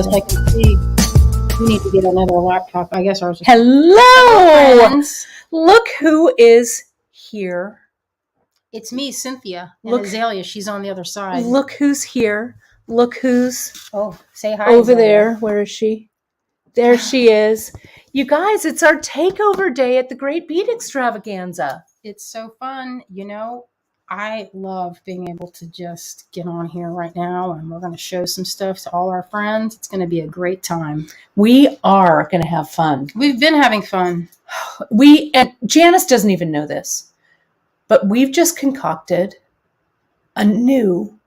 close I can see. We need to get another laptop. I guess ours is... Hello! Friends. Look who is here. It's me, Cynthia. And Azalea, she's on the other side. Look who's here. Look who's say hi, over Azalea. there. Where is she? There she is. You guys, it's our takeover day at the Great Beat Extravaganza. It's so fun. You know, I love being able to just get on here right now, and we're going to show some stuff to all our friends. It's going to be a great time. We are going to have fun. We've been having fun. And Janice doesn't even know this, but we've just concocted a new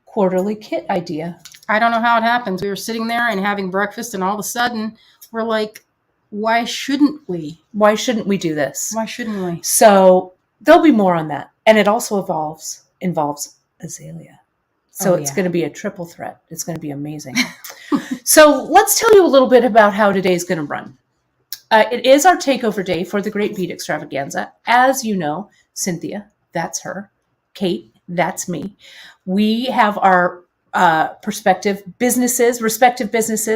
quarterly kit idea. I don't know how it happens. We were sitting there and having breakfast, and all of a sudden we're like, why shouldn't we? Why shouldn't we do this? Why shouldn't we? So there'll be more on that. And it also involves Azalea. So it's going to be a triple threat. It's going to be amazing. So let's tell you a little bit about how today's going to run. It is our takeover day for the Great Beat Extravaganza. As you know, Cynthia, that's her. Kate, that's me. We have our respective businesses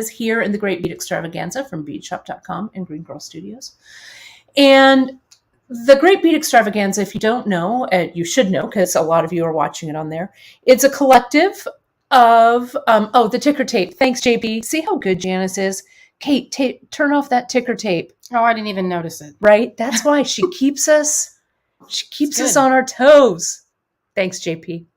here in the Great Beat Extravaganza from beadshop.com and Green Girl Studios. And the Great Beat Extravaganza, if you don't know, you should know because a lot of you are watching it on there. It's a collective of, the ticker tape. Thanks, JB. See how good Janice is? Kate, turn off that ticker tape. Oh, I didn't even notice it. Right? That's why she keeps us on our toes. Thanks, JP.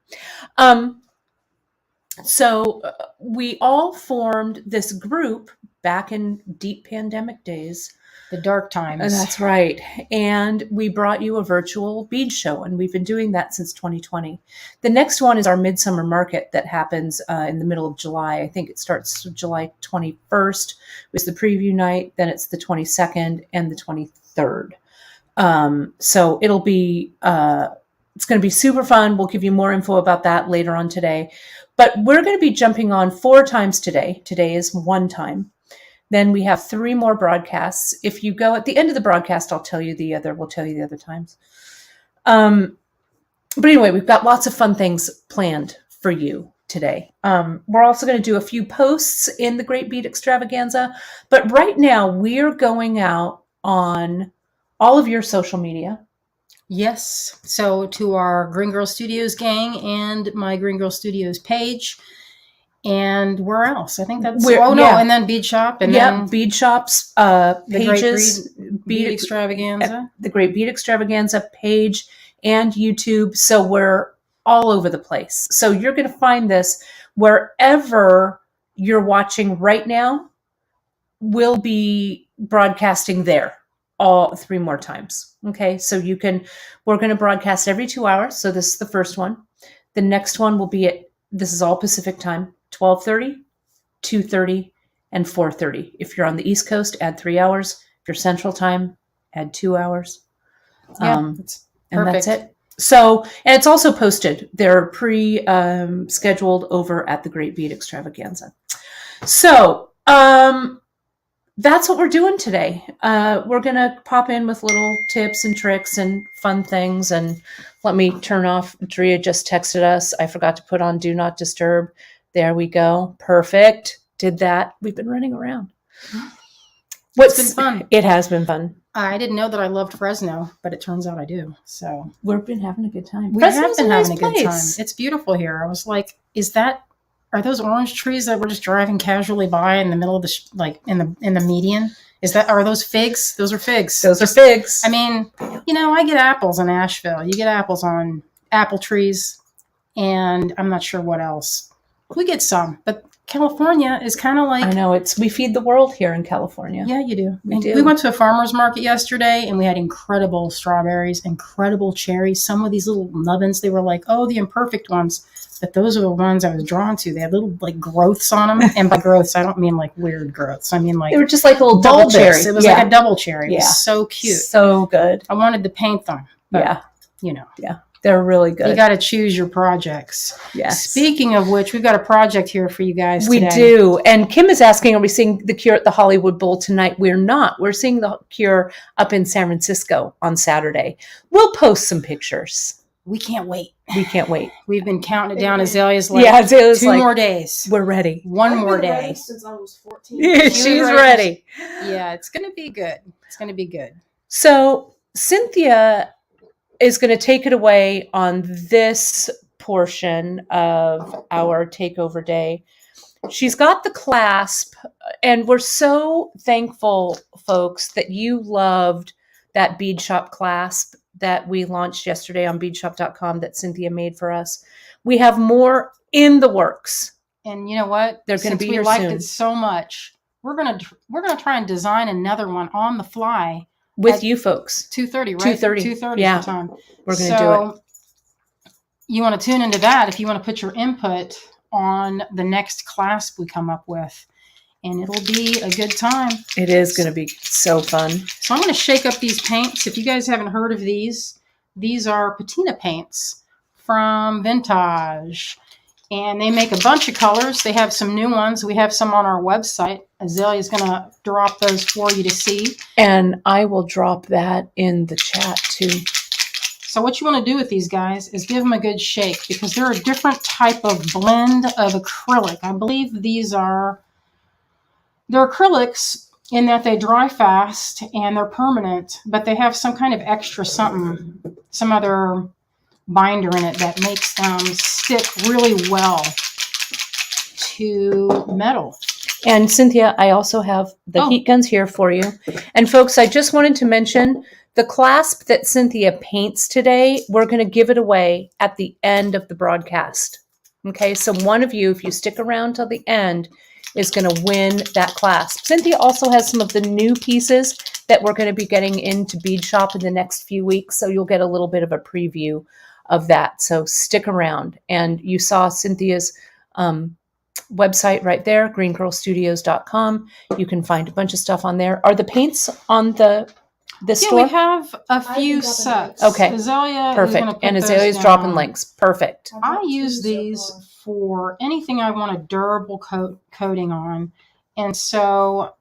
So we all formed this group back in deep pandemic days. The dark times. That's right. And we brought you a virtual bead show, and we've been doing that since 2020. The next one is our Midsummer Market that happens in the middle of July. I think it starts July 21st was the preview night. Then it's the 22nd and the 23rd. So it'll be, it's going to be super fun. We'll give you more info about that later on today. But we're going to be jumping on 4 times today. Today is 1 time. Then we have 3 more broadcasts. If you go at the end of the broadcast, we'll tell you the other times. But anyway, we've got lots of fun things planned for you today. We're also going to do a few posts in the Great Beat Extravaganza. But right now, we're going out on all of your social media. Yes. So to our Green Girl Studios gang and my Green Girl Studios page. And where else? I think that's... and then Bead Shop. And then Bead Shop's pages. Bead Extravaganza. The Great Bead Extravaganza page and YouTube. So we're all over the place. So you're going to find this wherever you're watching right now. We'll be broadcasting there all 3 more times. Okay, so we're going to broadcast every 2 hours. So this is the first one. The next one will be this is all Pacific time, 12:30, 2:30, and 4:30. If you're on the East Coast, add 3 hours. If you're Central time, add 2 hours. That's perfect. And that's it. So, and it's also posted. They're scheduled over at the Great Beat Extravaganza. So, that's what we're doing today. We're going to pop in with little tips and tricks and fun things. And let me turn off. Drea just texted us. I forgot to put on Do Not Disturb. There we go. Perfect. Did that. We've been running around. It's been fun. It has been fun. I didn't know that I loved Fresno, but it turns out I do. So we've been having a good time. We have been having a good time. It's beautiful here. I was like, are those orange trees that we're just driving casually by in the middle of the in the median? Are those figs? Those are figs. Those are figs. I mean, I get apples in Asheville. You get apples on apple trees, and I'm not sure what else. We get some, but California is kind of like... I know, we feed the world here in California. Yeah, you do. We went to a farmer's market yesterday, and we had incredible strawberries, incredible cherries. Some of these little nubbins, they were like, the imperfect ones. But those are the ones I was drawn to. They had little growths on them. And by growths, I don't mean weird growths. I mean they were just like a little double cherry. It was like a double cherry. It was so cute. So good. I wanted to paint them. But, Yeah. They're really good. You got to choose your projects. Yes. Speaking of which, we've got a project here for you guys today. We do. And Kim is asking, are we seeing The Cure at the Hollywood Bowl tonight? We're not. We're seeing The Cure up in San Francisco on Saturday. We'll post some pictures. we can't wait. We can't wait. We've been counting it down. Azalea's like, Azalea's 2 more days. We're ready. One more day. Ready since I was 14. Yeah, she's ready. Yeah, it's going to be good. It's going to be good. So Cynthia is going to take it away on this portion of our takeover day. She's got the clasp, and we're so thankful, folks, that you loved that bead shop clasp that we launched yesterday on beadshop.com that Cynthia made for us. We have more in the works. And you know what? They're going to be here soon. We liked soon. it so much. We're gonna try and design another one on the fly with you folks. 2:30, right? 2:30 yeah. time. We're going to do it. You want to tune into that if you want to put your input on the next clasp we come up with. And it'll be a good time. It is going to be so fun. So I'm going to shake up these paints. If you guys haven't heard of these are Patina paints from Vintage. And they make a bunch of colors. They have some new ones. We have some on our website. Azalea's going to drop those for you to see. And I will drop that in the chat too. So what you want to do with these guys is give them a good shake because they're a different type of blend of acrylic. I believe they're acrylics in that they dry fast and they're permanent, but they have some kind of extra something, some other binder in it that makes them stick really well to metal. And Cynthia, I also have the heat guns here for you. And folks, I just wanted to mention the clasp that Cynthia paints today, we're going to give it away at the end of the broadcast. Okay, so one of you, if you stick around till the end, is going to win that clasp. Cynthia also has some of the new pieces that we're going to be getting into Bead Shop in the next few weeks, so you'll get a little bit of a preview of that. So stick around. And you saw Cynthia's website right there, greengirlstudios.com. You can find a bunch of stuff on there. Are the paints on this store? Yeah, we have a few sets. Okay, Azalea perfect. And Azalea's dropping links. Perfect. I use these for anything I want a durable coating on. And so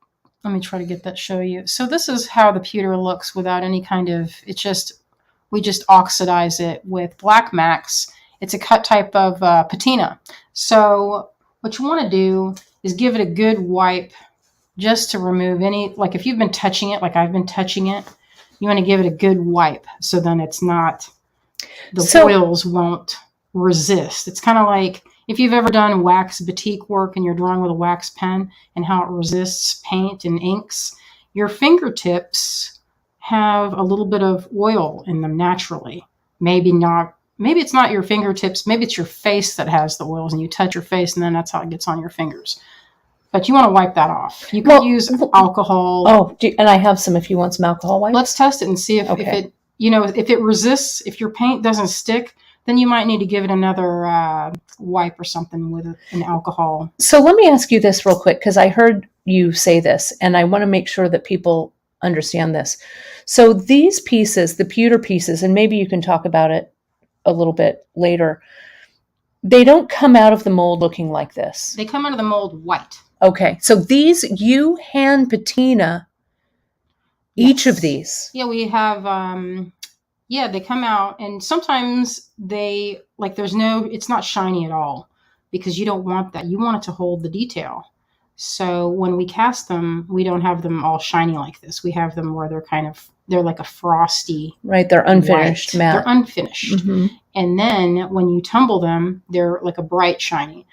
let me try to get that show you. So this is how the pewter looks without any kind of, we just oxidize it with Black Max. It's a cut type of patina. So what you want to do is give it a good wipe just to remove any, like if you've been touching it, like I've been touching it, you want to give it a good wipe. So then it's not, the oils won't resist. It's kind of like if you've ever done wax batik work and you're drawing with a wax pen and how it resists paint and inks, your fingertips have a little bit of oil in them naturally. Maybe it's not your fingertips. Maybe it's your face that has the oils and you touch your face and then that's how it gets on your fingers. But you want to wipe that off. You can use alcohol. Oh, and I have some if you want some alcohol wipes. Let's test it and see if it resists, if your paint doesn't stick, then you might need to give it another wipe or something with an alcohol. So let me ask you this real quick, because I heard you say this, and I want to make sure that people understand this. So these pieces, the pewter pieces, and maybe you can talk about it a little bit later, they don't come out of the mold looking like this. They come out of the mold white. Okay. So these, you hand patina each of these. Yeah, we have... they come out and sometimes it's not shiny at all because you don't want that. You want it to hold the detail. So when we cast them, we don't have them all shiny like this. We have them where they're like a frosty. Right. They're unfinished, matte. They're unfinished. Mm-hmm. And then when you tumble them, they're like a bright shiny.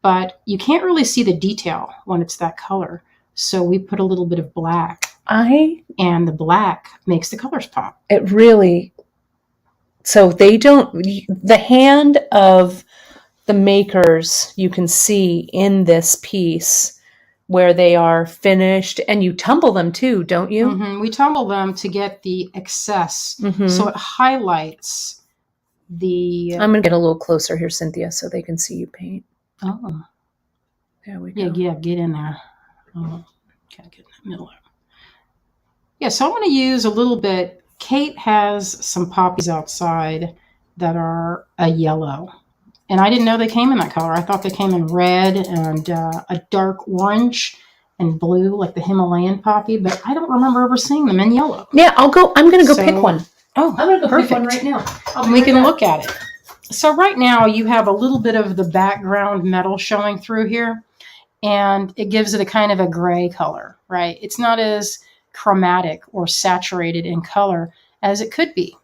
But you can't really see the detail when it's that color. So we put a little bit of black. And the black makes the colors pop. It really... So the hand of the makers, you can see in this piece where they are finished, and you tumble them too, don't you? Mm-hmm. We tumble them to get the excess. Mm-hmm. So it highlights the... I'm going to get a little closer here, Cynthia, so they can see you paint. Oh. There we go. Yeah, get in there. Oh, gotta get in the middle. Yeah, so I'm going to use a little bit... Kate has some poppies outside that are a yellow. And I didn't know they came in that color. I thought they came in red and a dark orange and blue, like the Himalayan poppy. But I don't remember ever seeing them in yellow. Yeah, I'm going to go pick one. Oh, I'm going to go pick perfect. one right now. We can look at it. So right now you have a little bit of the background metal showing through here, and it gives it a kind of a gray color, right? It's not as chromatic or saturated in color as it could be.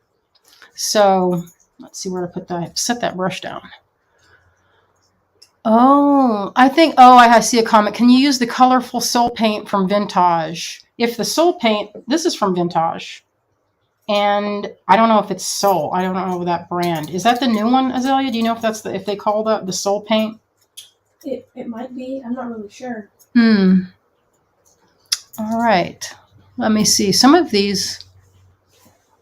So let's see where to put that. Set that brush down. Oh, I see a comment. Can you use the colorful soul paint from Vintage? If the soul paint, this is from Vintage. And I don't know if it's Soul. I don't know that brand. Is that the new one, Azalea? Do you know if that's if they call that the Soul paint? It might be. I'm not really sure. All right. Let me see. Some of these.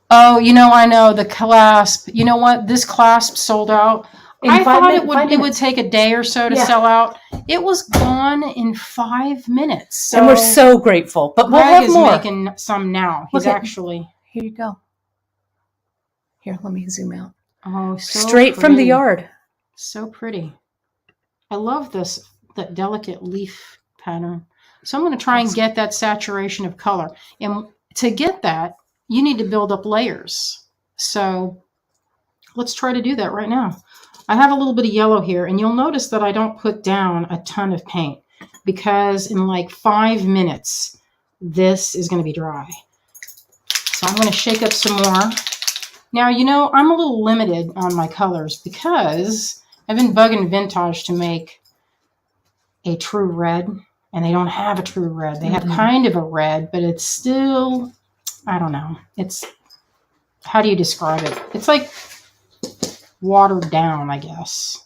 Oh, I know the clasp. You know what? This clasp sold out. I thought it would take a day or so to sell out. It was gone in 5 minutes. So and we're so grateful. But we'll have more. Greg is making some now. He's actually. Here you go. Here, let me zoom out. Oh, so straight pretty. from the yard. So pretty. I love that delicate leaf pattern. So I'm going to try and get that saturation of color. And to get that, you need to build up layers. So let's try to do that right now. I have a little bit of yellow here, and you'll notice that I don't put down a ton of paint because in like 5 minutes, this is going to be dry. So I'm going to shake up some more. Now, I'm a little limited on my colors because I've been bugging Vintage to make a true red, and they don't have a true red. They have kind of a red, but it's still, I don't know. How do you describe it? It's like watered down, I guess.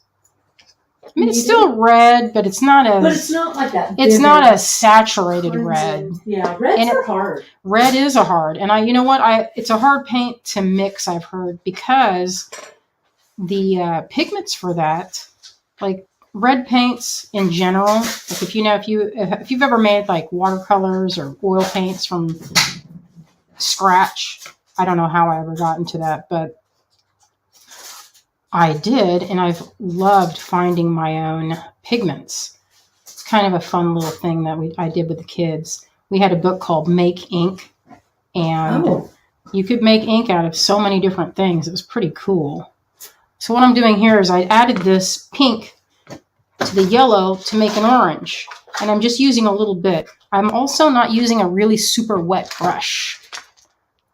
I mean, it's still red, but it's not as... But it's not like that. It's not a saturated red. Yeah, reds are hard. Red is a hard. And you know what? It's a hard paint to mix, I've heard, because the pigments for that, like red paints in general, like if you've ever made like watercolors or oil paints from scratch, I don't know how I ever got into that, but I did, and I've loved finding my own pigments. It's kind of a fun little thing that I did with the kids. We had a book called Make Ink, and you could make ink out of so many different things. It was pretty cool. So what I'm doing here is I added this pink to the yellow to make an orange, and I'm just using a little bit. I'm also not using a really super wet brush.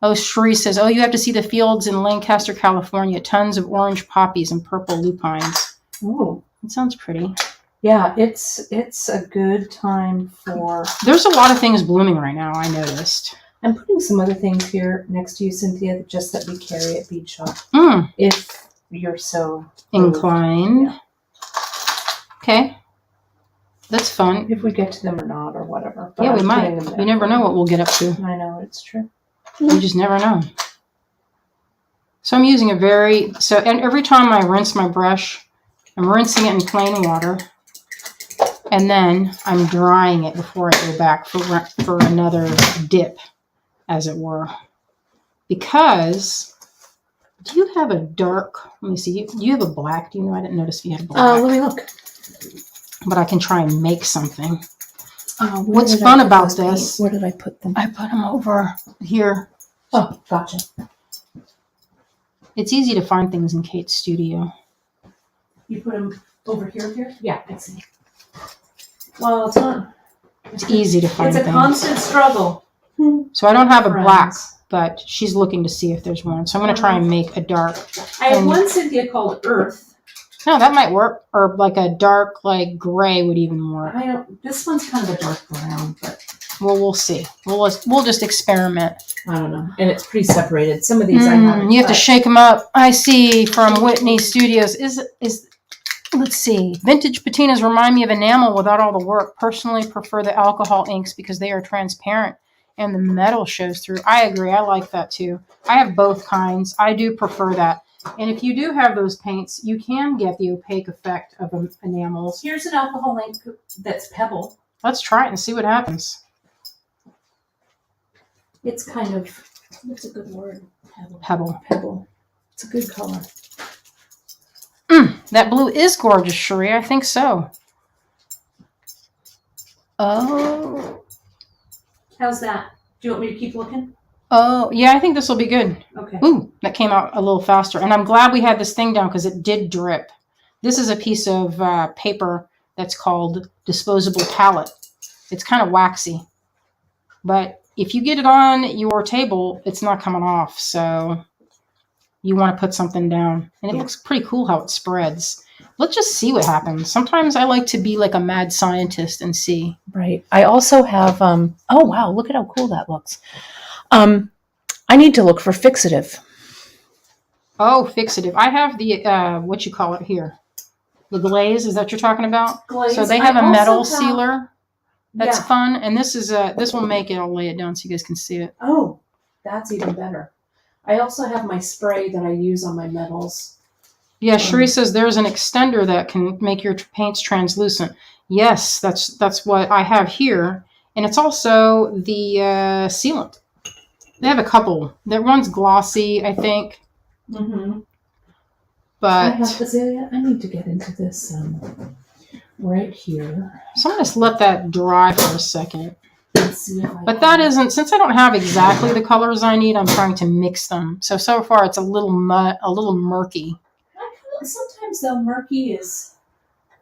Oh, Sheree says, you have to see the fields in Lancaster, California. Tons of orange poppies and purple lupines. Ooh. It sounds pretty. Yeah, it's a good time for... There's a lot of things blooming right now, I noticed. I'm putting some other things here next to you, Cynthia, just that we carry at Bead Shop. If you're so... inclined. Yeah. Okay. That's fun. If we get to them or not, or whatever. But yeah, we might. You never know what we'll get up to. I know, it's true. You just never know. So I'm using and every time I rinse my brush, I'm rinsing it in plain water, and then I'm drying it before I go back for another dip, as it were. Because, do you have a dark, let me see, do you have a black? Do you know? I didn't notice if you had a black. Let me look. But I can try and make something. What's fun about this? Where did I put them? I put them over here. Oh, gotcha. It's easy to find things in Kate's studio. You put them over here? Yeah, I see. Well, it's not. It's easy to find It's a things. constant struggle. So I don't have a Friends. black, but she's looking to see if there's one. So I'm going to try and make a dark. I have one Cynthia called Earth. No, that might work. Or like a dark, like gray would even work. This one's kind of a dark brown, but Well, we'll see. We'll just experiment. I don't know. And it's pretty separated. Some of these I haven't. You have to shake them up. I see from Whitney Studios. Let's see. Vintage patinas remind me of enamel without all the work. Personally prefer the alcohol inks because they are transparent and the metal shows through. I agree. I like that too. I have both kinds. I do prefer that. And if you do have those paints, you can get the opaque effect of enamels. Here's an alcohol ink that's pebble. Let's try it and see what happens. It's kind of, what's a good word? Pebble. Pebble. It's a good color. That blue is gorgeous, Sheree. I think so. Oh. How's that? Do you want me to keep looking? Oh, yeah, I think this will be good. Okay. Ooh, that came out a little faster. And I'm glad we had this thing down because it did drip. This is a piece of paper that's called disposable palette. It's kind of waxy. But if you get it on your table, it's not coming off. So you want to put something down. And it looks pretty cool how it spreads. Let's just see what happens. Sometimes I like to be like a mad scientist and see. Right. I also have, oh, wow, look at how cool that looks. I need to look for fixative. Oh, fixative. I have the, what you call it here. The glaze, is that what you're talking about? Glaze. So they have a metal also have- sealer. That's Yeah. fun. And this is this will make it, I'll lay it down so you guys can see it. Oh, that's even better. I also have my spray that I use on my metals. Yeah, Sheree says there's an extender that can make your paints translucent. Yes, that's what I have here. And it's also the sealant. They have a couple. That one's glossy, I think. Mm-hmm. But Azalea, I need to get into this right here. so I'm going to let that dry for a second. Let's see if I But that isn't, since I don't have exactly the colors I need, I'm trying to mix them. So far it's a little murky. Sometimes though, murky is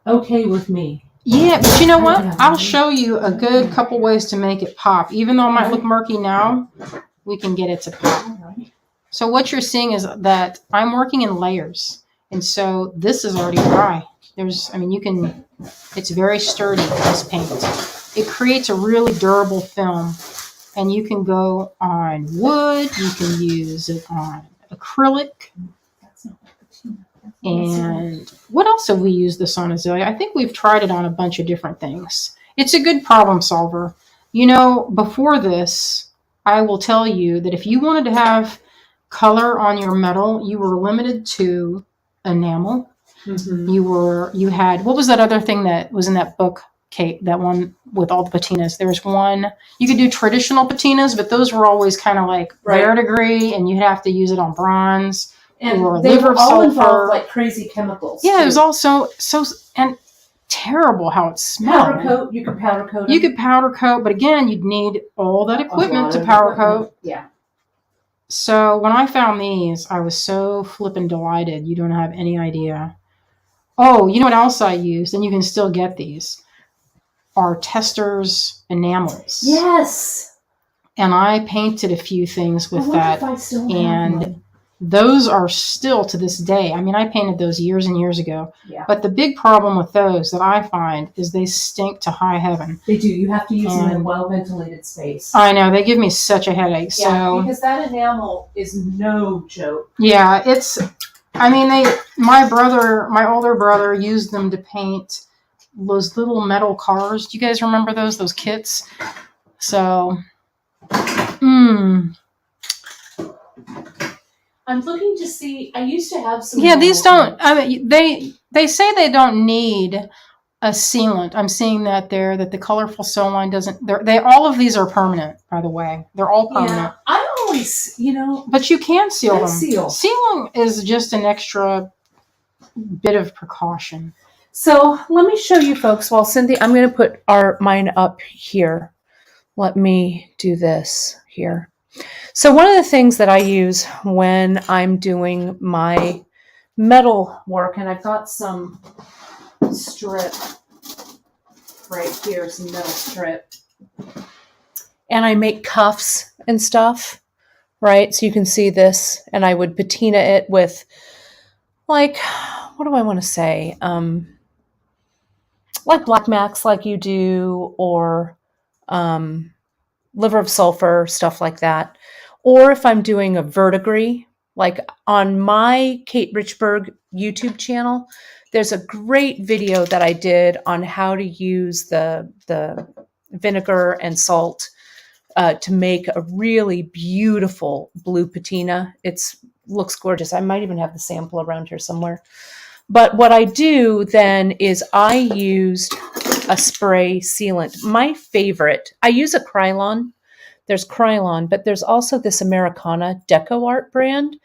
okay with me. Yeah, but you know what? Yeah. I'll show you a good couple ways to make it pop. Even though it might look murky now, we can get it to pop. All right. So what you're seeing is that I'm working in layers. And so this is already dry. It's very sturdy, this paint. It creates a really durable film. And you can go on wood, you can use it on acrylic. That's not like Patina. And what else have we used this on, Azalea? I think we've tried it on a bunch of different things. It's a good problem solver. You know, before this, I will tell you that if you wanted to have color on your metal, you were limited to enamel. Mm-hmm. You had, what was that other thing that was in that book, Kate, that one with all the patinas? There was one, you could do traditional patinas, but those were always kind of like rare degree, and you'd have to use it on bronze. And or they liver were all sulfur. involved like crazy chemicals. Yeah, too. it was also and terrible how it smelled. Powder coat. You could powder coat. You could powder coat, but again, you'd need all that equipment to powder coat. Yeah. So when I found these, I was so flippin' delighted. You don't have any idea. Oh, you know what else I used? And you can still get these. Are Testors enamels. Yes. And I painted a few things with that. If I still have And one. those are still to this day. I mean, I painted those years and years ago. Yeah. But the big problem with those that I find is they stink to high heaven. They do. You have to use them in a And- well-ventilated space. I know, they give me such a headache. Yeah, So, because that enamel is no joke. yeah, my older brother used them to paint those little metal cars. Do you guys remember those kits? So, I'm looking to see. I used to have some. yeah, these don't, they say they don't need a sealant. I'm seeing that the colorful sew line doesn't, all of these are permanent, by the way. They're all permanent. Yeah, I always, But you can seal I them. seal. Sealing is just an extra bit of precaution. So let me show you folks. While Cynthia, I'm going to put mine up here. Let me do this here. So one of the things that I use when I'm doing my metal work, and I've got some strip right here, some metal strip, and I make cuffs and stuff, right? So you can see this, and I would patina it with, like, what do I want to say? Like black max, like you do, or liver of sulfur, stuff like that. Or if I'm doing a verdigris, like on my Kate Richburg YouTube channel, there's a great video that I did on how to use the vinegar and salt to make a really beautiful blue patina. It looks gorgeous. I might even have the sample around here somewhere. But what I do then is I used a spray sealant. My favorite, I use a Krylon. There's Krylon, but there's also this Americana Deco Art brand.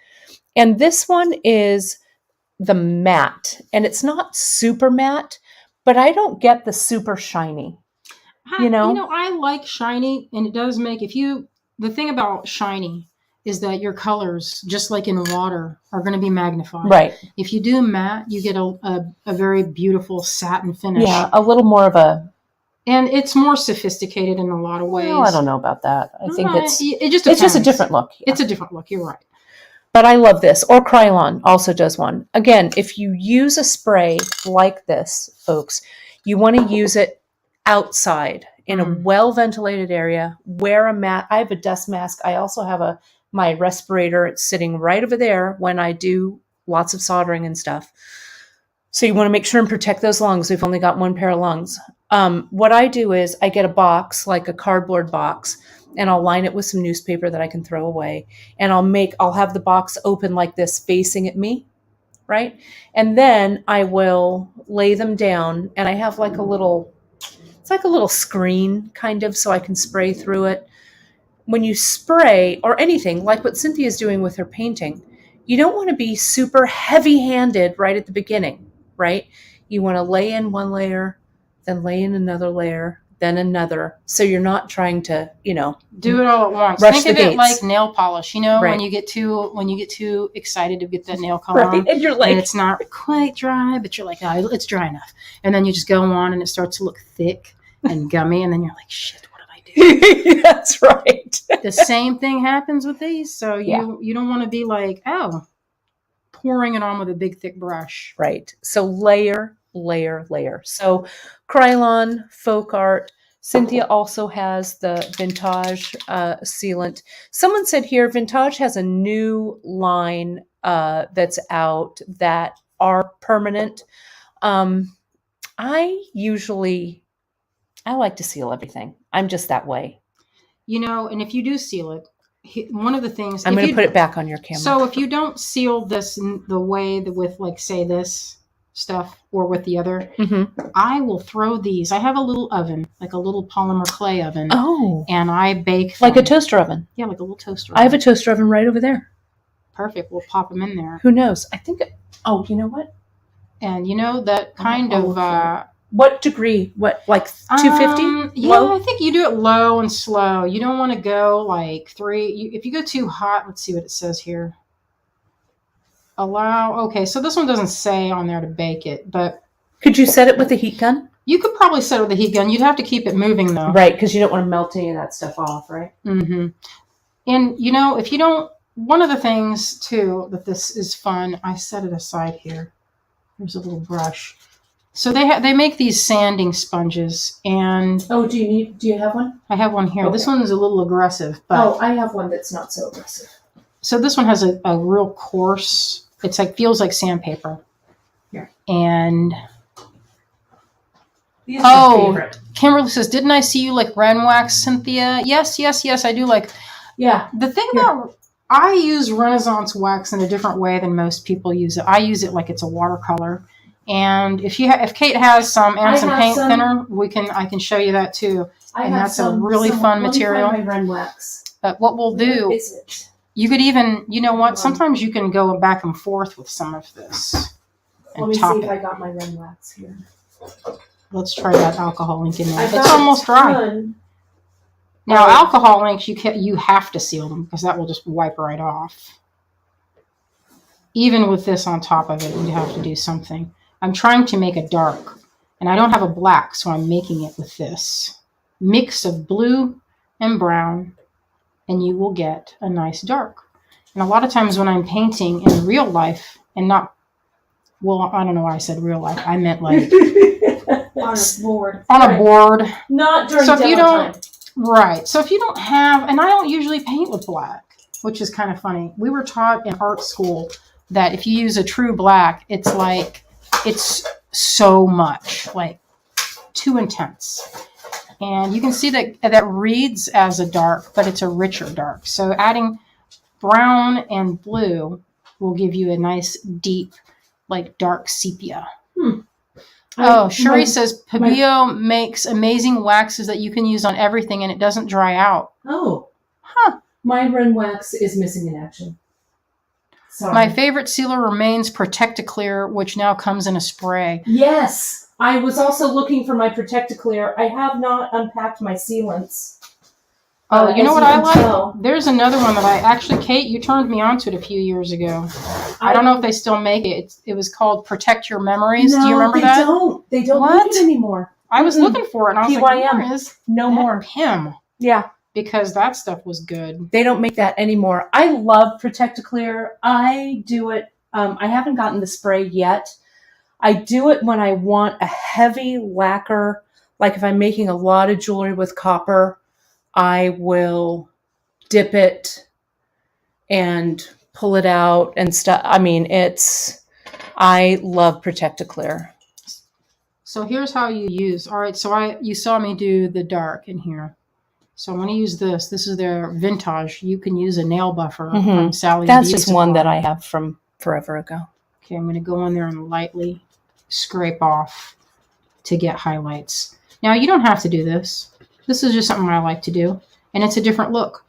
And this one is the matte. And it's not super matte, but I don't get the super shiny. You know? I like shiny, and it does make, if you the thing about shiny is that your colors, just like in water, are going to be magnified. Right. If you do matte, you get a very beautiful satin finish. Yeah, a little more of a... And it's more sophisticated in a lot of ways. Well, I don't know about that. I think it just it's just a different look. Yeah. It's a different look. You're right. But I love this. Or Krylon also does one. Again, if you use a spray like this, folks, you want to use it outside in a well-ventilated area. Wear a mask. I have a dust mask. I also have my respirator. It's sitting right over there when I do lots of soldering and stuff. So you want to make sure and protect those lungs. We've only got one pair of lungs. What I do is I get a box, like a cardboard box, and I'll line it with some newspaper that I can throw away. And I'll have the box open like this, facing at me, right? And then I will lay them down, and I have like it's like a little screen kind of, so I can spray through it. When you spray or anything, like what Cynthia's doing with her painting, you don't want to be super heavy-handed right at the beginning, right? You want to lay in one layer, then lay in another layer, then another. So you're not trying to, do it all at once. Think of it like nail polish, right. when you get too excited to get that nail color on, and you're like, and it's not quite dry, but you're like, oh, it's dry enough. And then you just go on and it starts to look thick and gummy, and then you're like, shit, what did I do? That's right. The same thing happens with these. So you don't want to be like, pouring it on with a big thick brush. Right. So layer. So Krylon, Folk Art. Cynthia also has the Vintage sealant. Someone said here, Vintage has a new line that's out that are permanent. I like to seal everything. I'm just that way. And if you do seal it, one of the things... I'm going to put it back on your camera. So if you don't seal this the way that with, like, say, this stuff or with the other, I will throw these. I have a little oven, like a little polymer clay oven. Oh. And I bake them. Like a toaster oven. Yeah, like a little toaster oven. I have a toaster oven right over there. Perfect. We'll pop them in there. Who knows? I think... Oh, you know what? And that kind of... What degree? What, like 250? Yeah, low? I think you do it low and slow. You don't want to go like 3. If you go too hot, let's see what it says here. Allow. Okay, so this one doesn't say on there to bake it, but could you set it with a heat gun? You could probably set it with a heat gun. You'd have to keep it moving though, right? Because you don't want to melt any of that stuff off, right? Mm-hmm. And if you don't, one of the things too that this is fun. I set it aside here. There's a little brush. So they make these sanding sponges, and do you have one? I have one here. Okay. This one is a little aggressive, but I have one that's not so aggressive. So this one has a real coarse. It's feels like sandpaper. Yeah. And these are my favorite. Kimberly says, "Didn't I see you like Ren wax, Cynthia?" Yes, I do like. Yeah. The thing about I use Renaissance wax in a different way than most people use it. I use it like it's a watercolor. And if Kate has some and some paint thinner, I can show you that too. And that's a really fun material. My Ren wax. But what we'll do, is it? You could even, sometimes you can go back and forth with some of this. Let me see if I got my Ren wax here. Let's try that alcohol ink in there. It's almost dry. Now, alcohol inks, you have to seal them because that will just wipe right off. Even with this on top of it, you have to do something. I'm trying to make a dark, and I don't have a black, so I'm making it with this mix of blue and brown, and you will get a nice dark. And a lot of times when I'm painting in real life, and not, well, I don't know why I said real life. I meant like on a board. On a board. Not during demo time. Right. So if you don't have, and I don't usually paint with black, which is kind of funny. We were taught in art school that if you use a true black, it's so much, like too intense. And you can see that reads as a dark, but it's a richer dark. So adding brown and blue will give you a nice deep, like dark sepia. Sherry says Pabio makes amazing waxes that you can use on everything and it doesn't dry out. Oh. Huh. My Ren wax is missing in action. Sorry. My favorite sealer remains Protect-A-Clear, which now comes in a spray. Yes. I was also looking for my Protect-A-Clear. I have not unpacked my sealants. Oh, you know as what you I can like? tell- There's another one that I actually, Kate, you turned me onto it a few years ago. I don't know if they still make it. It was called Protect Your Memories. Do you remember that? They don't What? make it anymore. I was looking for it, and I was like, PYM. where is No that more. Pim? Yeah. Because that stuff was good. They don't make that anymore. I love Protect-A-Clear. I do it. I haven't gotten the spray yet. I do it when I want a heavy lacquer. Like if I'm making a lot of jewelry with copper, I will dip it and pull it out and stuff. I mean, I love Protect-A-Clear. So here's how you use. All right, so you saw me do the dark in here. So I'm going to use this. This is their vintage. You can use a nail buffer from Sally's That's Beauty just one Supply. that I have from forever ago. Okay, I'm going to go in there and lightly scrape off to get highlights. Now, you don't have to do this. This is just something I like to do. And it's a different look.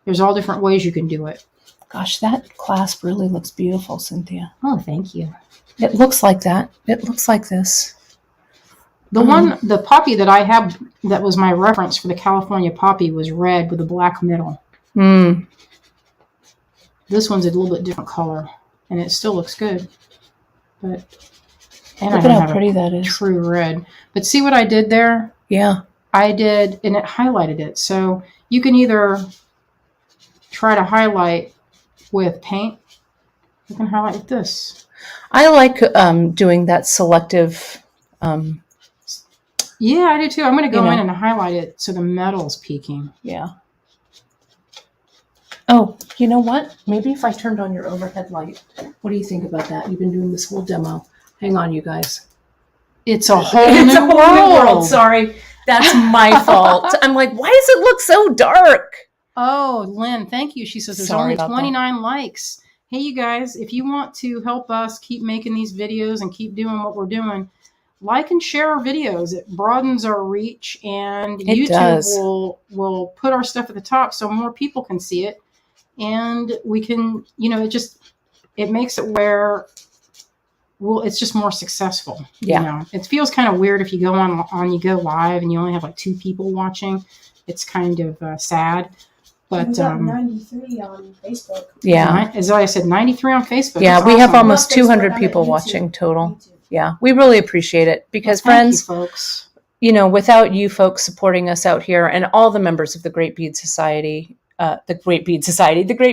There's all different ways you can do it. Gosh, that clasp really looks beautiful, Cynthia. Oh, thank you. It looks like that. It looks like this. The poppy that I have that was my reference for the California poppy was red with a black middle. This one's a little bit different color, and it still looks good. But and Look I at don't how have pretty a that is. true red. But see what I did there? Yeah. I did, and it highlighted it. So you can either try to highlight with paint. You can highlight with this. I like doing that selective. Yeah, I do too. I'm going to go in and highlight it so the metal's peeking. Yeah. Oh, you know what? Maybe if I turned on your overhead light. What do you think about that? You've been doing this whole demo. Hang on, you guys. It's a whole It's new a whole new world. world. Sorry. That's my fault. I'm like, why does it look so dark? Oh, Lynn, thank you. She says there's Sorry only about that. 29 likes. Hey, you guys, if you want to help us keep making these videos and keep doing what we're doing, like and share our videos. It broadens our reach, and YouTube will put our stuff at the top so more people can see it. And we can, it makes it where it's just more successful. Yeah. It feels kind of weird if you go you go live and you only have like 2 people watching. It's kind of sad. But we got 93 on Facebook. Yeah. As I said, 93 on Facebook. Yeah, That's we have awesome. almost Not Facebook, 200 I'm at people YouTube. watching total. YouTube. Yeah, we really appreciate it because, Well, thank friends, you, folks. Without you folks supporting us out here and all the members of the Great Bead Society, the Great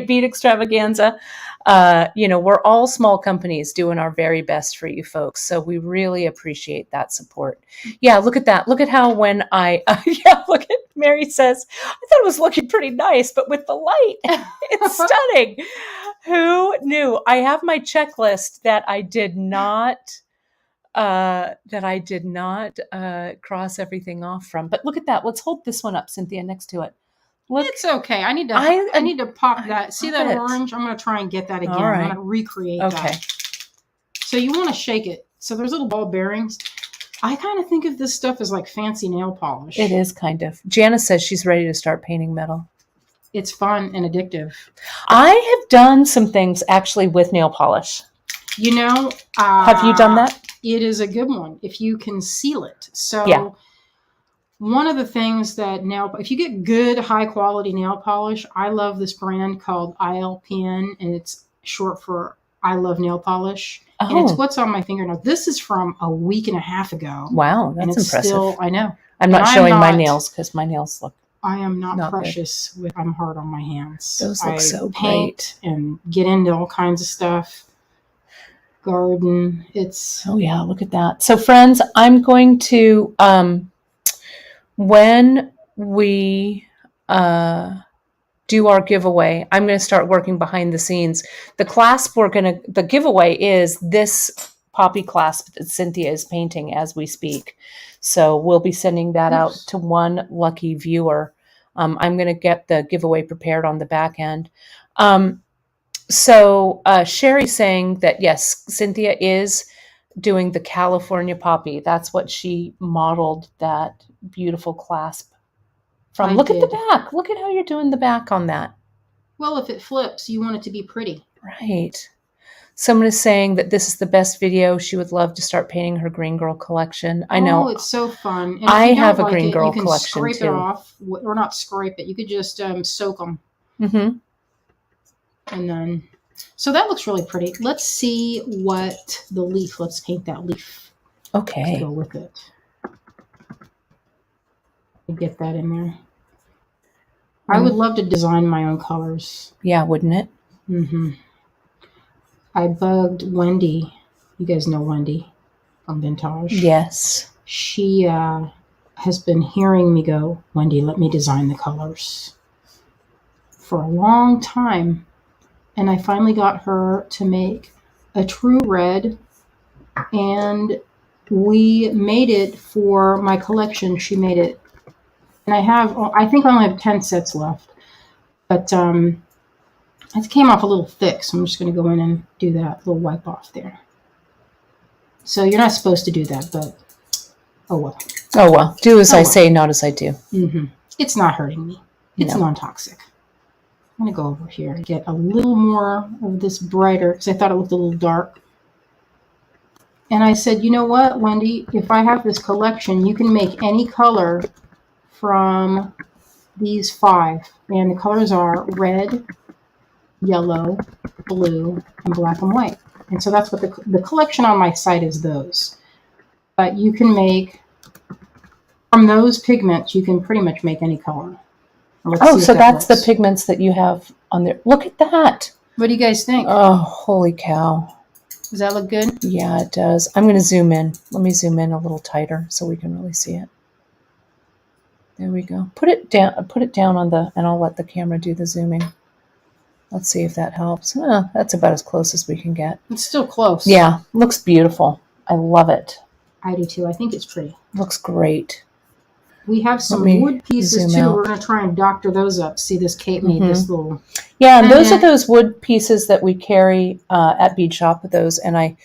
Bead Extravaganza, we're all small companies doing our very best for you folks. So we really appreciate that support. Yeah, look at that. Look at how look at Mary says, I thought it was looking pretty nice, but with the light, it's stunning. Who knew? I have my checklist that I did not cross everything off from. But look at that. Let's hold this one up, Cynthia, next to it. Look, It's okay. I need to pop that. See that it. orange? I'm going to try and get that again. All right. I'm going to recreate okay. that. So you want to shake it. So there's little ball bearings. I kind of think of this stuff as like fancy nail polish. It is kind of. Janice says she's ready to start painting metal. It's fun and addictive. I have done some things actually with nail polish. Have you done that? It is a good one if you can seal it. So Yeah. One of the things that if you get good high quality nail polish, I love this brand called ILPN, and it's short for I Love Nail Polish. Oh. And it's what's on my finger now. This is from a week and a half ago. Wow, and that's it's impressive. Still, I know. I'm not showing my nails because my nails look. I am not Not precious. I'm hard on my hands. Those look so paint and get into all kinds of stuff. Garden. Oh yeah, look at that. So friends, I'm going to when we do our giveaway, I'm going to start working behind the scenes. The giveaway is this poppy clasp that Cynthia is painting as we speak. So we'll be sending that out to one lucky viewer. I'm going to get the giveaway prepared on the back end. So Sherry's saying that, yes, Cynthia is doing the California poppy. That's what she modeled that beautiful clasp from. Look at the back. Look at how you're doing the back on that. Well, if it flips, you want it to be pretty. Right. Someone is saying that this is the best video. She would love to start painting her Green Girl collection. I know. Oh, it's so fun. And if I you don't have a like Green it, Girl you can collection scrape too. it off, or not scrape it. You could just soak them. Mm-hmm. And then, so that looks really pretty. Let's see what the leaf, let's paint that leaf to Okay. go with it. Get that in there. I would love to design my own colors. Yeah, wouldn't it? Mm-hmm. I bugged Wendy. You guys know Wendy from Vintage. Yes. She has been hearing me go, Wendy, let me design the colors for a long time. And I finally got her to make a true red, and we made it for my collection. She made it. And I think I only have 10 sets left. But it came off a little thick, so I'm just going to go in and do that little wipe off there. So you're not supposed to do that, but oh well. Oh well. Do as I say, not as I do. Mm-hmm. It's not hurting me. It's non-toxic. I'm going to go over here and get a little more of this brighter because I thought it looked a little dark. And I said, you know what, Wendy, if I have this collection, you can make any color from these 5. And the colors are red, yellow, blue, and black and white. And so that's what the collection on my site is those. But you can make, from those pigments, you can pretty much make any color. So that's the pigments that you have on there. Look at that. What do you guys think? Oh, holy cow. Does that look good? Yeah, it does. I'm going to zoom in. Let me zoom in a little tighter so we can really see it. There we go. Put it down on and I'll let the camera do the zooming. Let's see if that helps. That's about as close as we can get. It's still close. Yeah, looks beautiful. I love it. I do too. I think it's pretty. Looks great. We have some wood pieces too. We're going to try and doctor those up. See, this Kate made this little. Yeah, and those are those wood pieces that we carry at Bead Shop with those. And I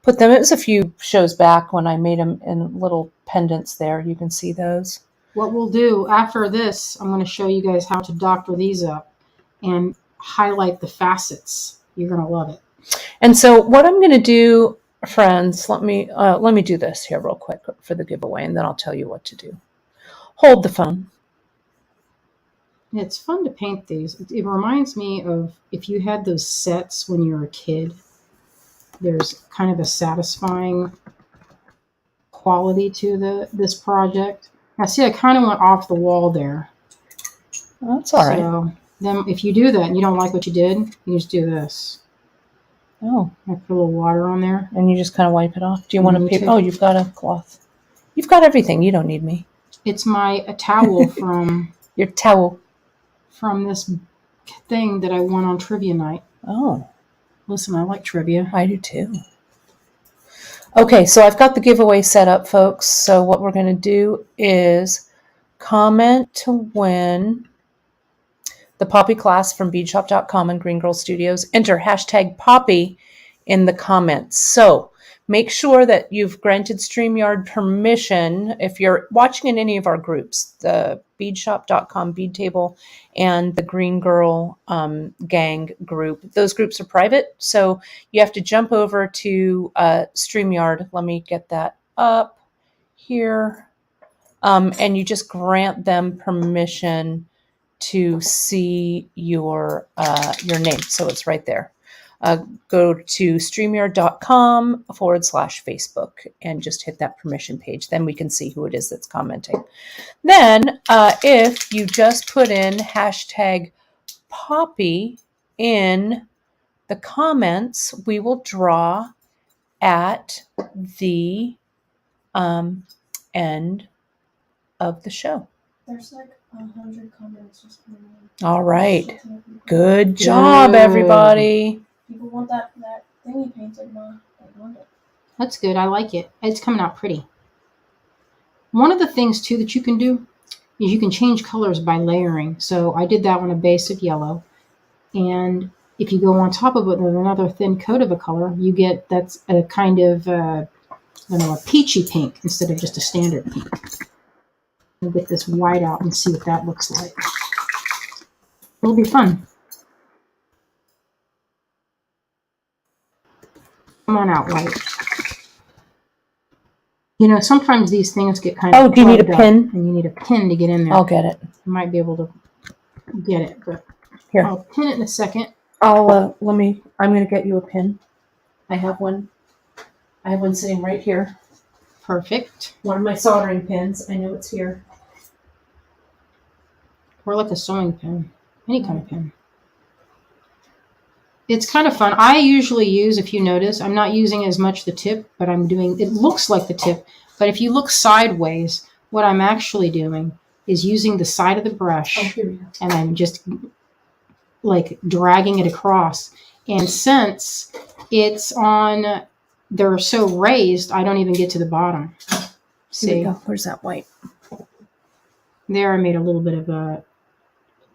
put them, it was a few shows back when I made them in little pendants there. You can see those. What we'll do after this, I'm going to show you guys how to doctor these up and highlight the facets. You're going to love it. And so what I'm going to do, friends, let me do this here real quick for the giveaway, and then I'll tell you what to do. Hold the phone. It's fun to paint these. It reminds me of if you had those sets when you were a kid. There's kind of a satisfying quality to this project. Now, see, I kind of went off the wall there. Well, that's all right. So then if you do that and you don't like what you did, you just do this. Oh. I put a little water on there. And you just kind of wipe it off. Do you want a paper? Oh, you've got a cloth. You've got everything. You don't need me. It's a towel from... Your towel. From this thing that I won on trivia night. Oh. Listen, I like trivia. I do too. Okay, so I've got the giveaway set up, folks. So what we're going to do is comment to win the Poppy class from beadshop.com and Green Girl Studios. Enter hashtag Poppy in the comments. So make sure that you've granted StreamYard permission if you're watching in any of our groups, the beadshop.com bead table and the Green Girl gang group. Those groups are private, so you have to jump over to StreamYard. Let me get that up here. And you just grant them permission to see your name. So it's right there. Go to streamyard.com/Facebook and just hit that permission page. Then we can see who it is that's commenting. Then if you just put in hashtag Poppy in the comments, we will draw at the end of the show. There's like 100 comments just coming in. All right. Good job, everybody. People want that thingy painted, Ma. They want it. That's good. I like it. It's coming out pretty. One of the things, too, that you can do is you can change colors by layering. So I did that on a base of yellow. And if you go on top of it with another thin coat of a color, you get that's a kind of, a peachy pink instead of just a standard pink. We'll get this white out and see what that looks like. It'll be fun. Come on out, White. You know, sometimes these things get kind Oh, of do you need a plugged up, pin? and you need a pin to get in there. I'll get it. You might be able to get it, but Here. I'll pin it in a second. I'm going to get you a pin. I have one sitting right here. Perfect. One of my soldering pins. I know it's here. Or like a sewing pin. Any kind of pin. It's kind of fun. I usually use, if you notice, I'm not using as much the tip, but it looks like the tip. But if you look sideways, what I'm actually doing is using the side of the brush. Oh, here we go. And I'm just like dragging it across. And since they're so raised, I don't even get to the bottom. See? Here we go. Where's that white? There I made a little bit of a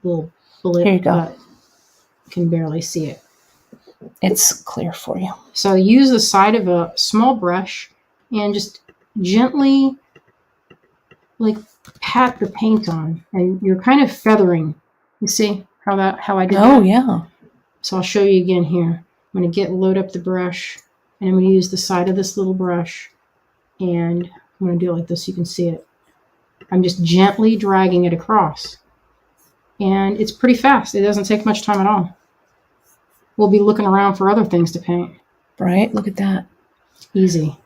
little blip. Here you go. But you can barely see it. It's clear for you. So use the side of a small brush and just gently like pat the paint on, and you're kind of feathering. You see how I did that? Oh, yeah. So I'll show you again here. I'm going to load up the brush, and I'm going to use the side of this little brush, and I'm going to do it like this so you can see it. I'm just gently dragging it across, and it's pretty fast. It doesn't take much time at all. We'll be looking around for other things to paint. Right? Look at that. Easy.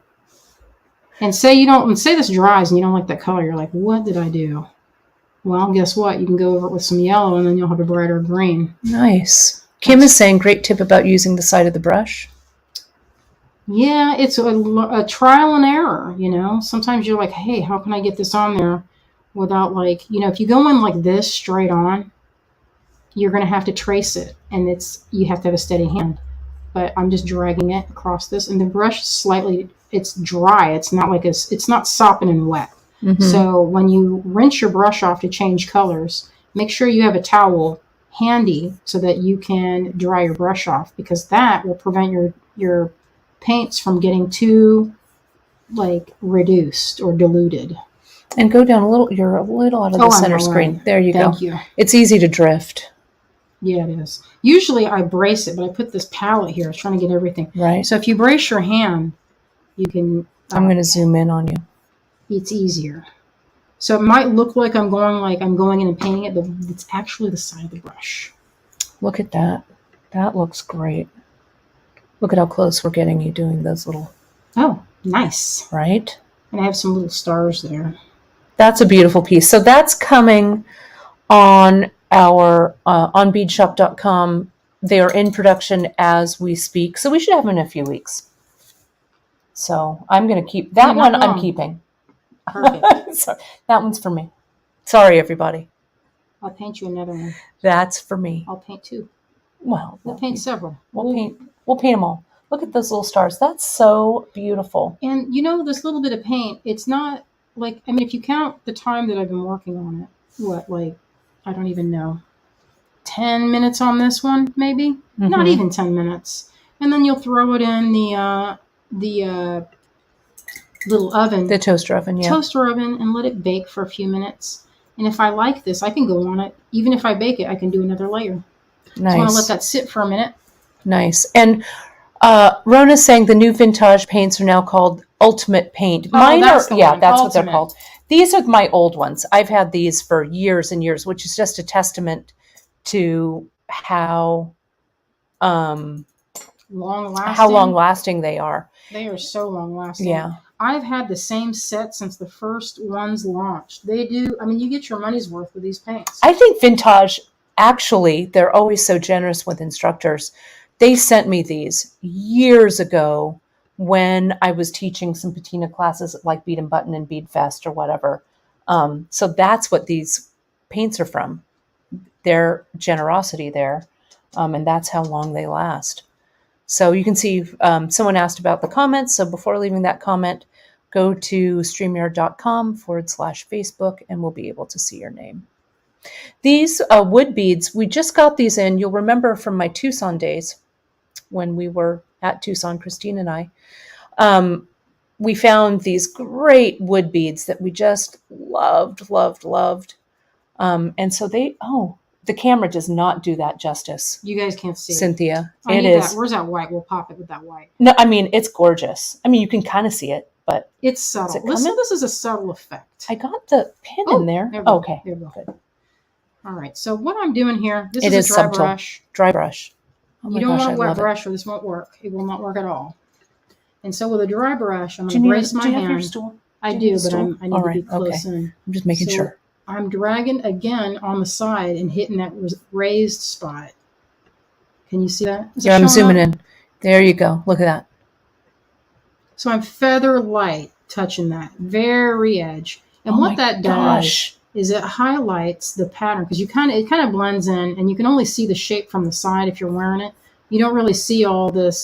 And say this dries and you don't like that color. You're like, what did I do? Well, guess what? You can go over it with some yellow, and then you'll have a brighter green. Nice. Kim is saying, great tip about using the side of the brush. Yeah, it's a trial and error, you know. Sometimes you're like, hey, how can I get this on there without if you go in like this straight on, you're going to have to trace it, and you have to have a steady hand. But I'm just dragging it across this, and the brush it's dry. It's not sopping and wet. Mm-hmm. So when you rinse your brush off to change colors, make sure you have a towel handy so that you can dry your brush off, because that will prevent your paints from getting too reduced or diluted. And go down a little. You're a little out of the center screen. There you go. Thank you. It's easy to drift. Yeah, it is. Usually I brace it, but I put this palette here. I was trying to get everything. Right. So if you brace your hand, you can... I'm going to zoom in on you. It's easier. So it might look like I'm going in and painting it, but it's actually the side of the brush. Look at that. That looks great. Look at how close we're getting you doing those little... Oh, nice. Right? And I have some little stars there. That's a beautiful piece. So that's coming on our on beadshop.com. They are in production as we speak, so we should have them in a few weeks. So I'm going to keep that one. I'm keeping. Perfect. So, that one's for me. Sorry, everybody. I'll paint you another one. That's for me. I'll paint two. Well, We'll paint several. We'll paint them all. Look at those little stars. That's so beautiful. And this little bit of paint, it's not if you count the time that I've been working on it, I don't even know, 10 minutes on this one, maybe? Mm-hmm. Not even 10 minutes. And then you'll throw it in the little oven. The toaster oven, yeah. Toaster oven, and let it bake for a few minutes. And if I like this, I can go on it. Even if I bake it, I can do another layer. Nice. So I want to let that sit for a minute. Nice. And Rona's saying the new vintage paints are now called Ultimate Paint. Mine that's one. That's Ultimate. What they're called. These are my old ones. I've had these for years and years, which is just a testament to how long-lasting they are. They are so long-lasting. Yeah. I've had the same set since the first ones launched. They do. I mean, you get your money's worth with these paints. I think vintage, actually, they're always so generous with instructors. They sent me these years ago when I was teaching some patina classes like Bead and Button and Bead Fest or whatever. So that's what these paints are from. Their generosity there. And that's how long they last. So you can see someone asked about the comments. So before leaving that comment, go to streamyard.com/Facebook and we'll be able to see your name. These wood beads, we just got these in. You'll remember from my Tucson days when we were at Tucson, Christine and I. We found these great wood beads that we just loved. And so the camera does not do that justice, You guys can't see it. Cynthia. I It need is. that. Where's that white? We'll pop it with that white. No, I mean, it's gorgeous. I mean, you can kind of see it, but It's subtle. it coming? This is a subtle effect. I got the pin in there. There we go. Okay. There we go. Good. All right. So what I'm doing here, this It is is a dry subtle. brush. Dry brush. Oh my You don't gosh, want I a wet love it. brush or this won't work. It will not work at all. And so with a dry brush, I'm Do going you to brace my do you have your hand. stool? I do you do, need a but stool? I need All to right, be close okay. in. I'm just making So sure. I'm dragging again on the side and hitting that raised spot. Can you see that? Is it Yeah, I'm showing zooming up? in. There you go. Look at that. So I'm feather light touching that very edge. And Oh what my that gosh. does is it highlights the pattern because it kind of blends in, and you can only see the shape from the side if you're wearing it. You don't really see all the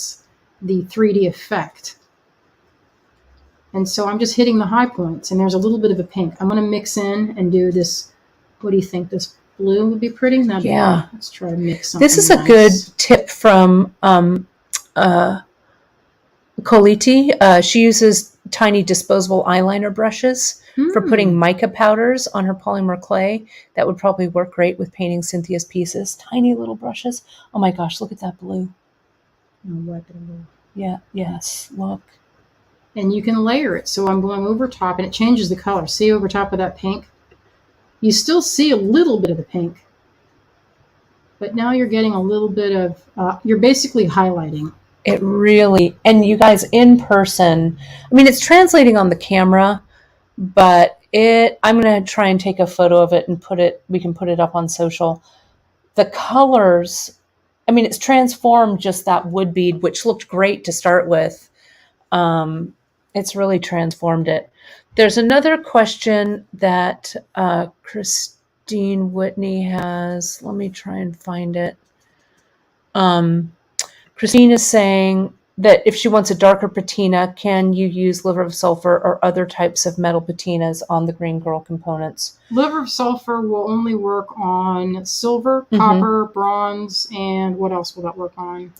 3D effect. And so I'm just hitting the high points, and there's a little bit of a pink. I'm going to mix in and do this. What do you think? This blue would be pretty? Yeah. Let's try to mix something This is a nice. good tip from Coliti. She uses tiny disposable eyeliner brushes for putting mica powders on her polymer clay. That would probably work great with painting Cynthia's pieces. Tiny little brushes. Oh my gosh, look at that blue. I'll wipe it a little. Yeah, yes, look. And you can layer it. So I'm going over top, and it changes the color. See over top of that pink? You still see a little bit of the pink, but now you're getting a little bit of, you're basically highlighting. It really, and you guys in person, I mean, it's translating on the camera, but I'm going to try and take a photo of it and we can put it up on social. The colors, I mean, it's transformed just that wood bead, which looked great to start with. It's really transformed it. There's another question that Christine Whitney has. Let me try and find it. Christine is saying that if she wants a darker patina, can you use liver of sulfur or other types of metal patinas on the Green Girl components? Liver of sulfur will only work on silver, copper, bronze, and what else will that work on?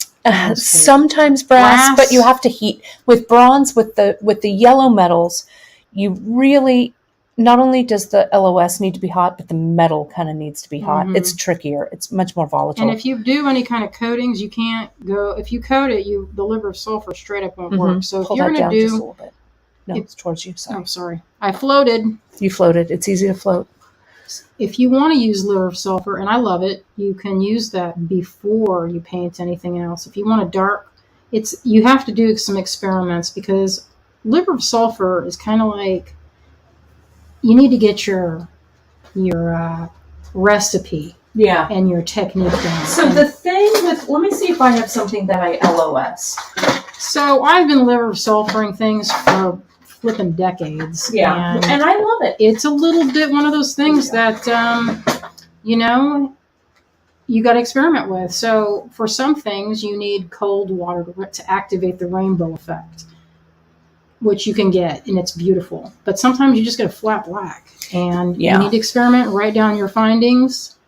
Sometimes brass, but you have to heat. With bronze, with the yellow metals, you really, not only does the LOS need to be hot, but the metal kind of needs to be hot. It's trickier. It's much more volatile. And if you do any kind of coatings, you can't go, if you coat it, the liver of sulfur straight up won't work. So Pull if you're that going down to just a do, little bit. No, it's towards you. Sorry. oh, sorry. I floated. You floated. It's easy to float. If you want to use liver of sulfur, and I love it, you can use that before you paint anything else. If you want a dark, you have to do some experiments because liver of sulfur is kind of like, you need to get your recipe and your technique down. So the thing with, let me see if I have something that I LOS. So I've been liver of sulfuring things for flipping decades. Yeah, and I love it. It's a little bit one of those things that, you got to experiment with. So for some things, you need cold water to activate the rainbow effect, which you can get, and it's beautiful. But sometimes you just get a flat black, and you need to experiment, write down your findings,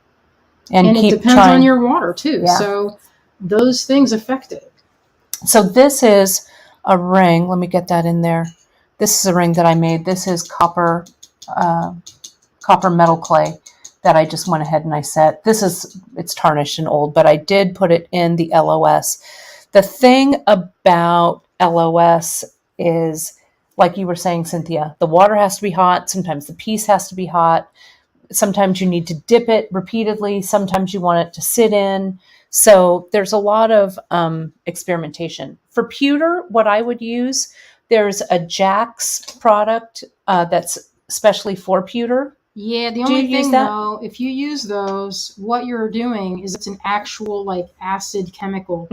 and it depends on your water too. Yeah. So those things affect it. So this is a ring. Let me get that in there. This is a ring that I made. This is copper metal clay that I just went ahead and I set. It's tarnished and old, but I did put it in the LOS. The thing about LOS is, like you were saying, Cynthia, the water has to be hot. Sometimes the piece has to be hot. Sometimes you need to dip it repeatedly. Sometimes you want it to sit in. So there's a lot of experimentation. For pewter, what I would use, there's a Jax product that's especially for pewter. Yeah, the only thing though, if you use those, what you're doing is it's an actual like acid chemical